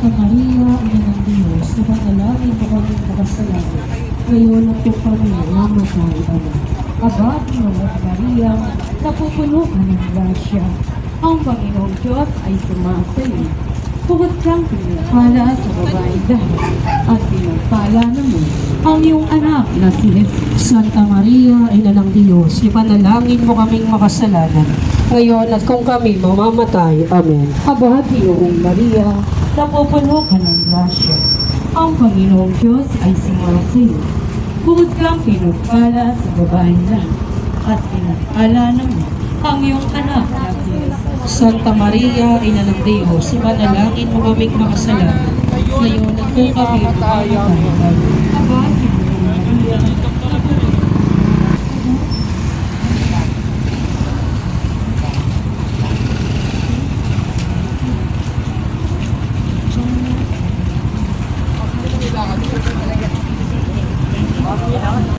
Santa Maria, Ina ng Diyos, ipanalangin mo kami makasalanan, ngayon at kung kami mamatay. Amen. Aba, Panginoon Maria, napupuno ka ng grasya. Ang Panginoong Diyos ay sumasayo. Bukod kang pinagpala sa babaeng lahat, at pinagpala naman ang iyong anak na si Jesus. Santa Maria, Ina ng Diyos, ipanalangin mo kaming makasalanan, ngayon at kung kami mamamatay. Amen. Aba, Panginoong Maria, napupuno ka ng grasya. Ang Panginoong Diyos ay sumasayo. Bukod kang pinagpala sa babaeng lahat, at pinagpala naman ang iyong anak na si Jesus. Santa Maria, Ina ng Diyos, ipanalangin mo kaming makasalanan, ngayon at kung kami mamamatay. Amen. Aba, Panginoong Maria,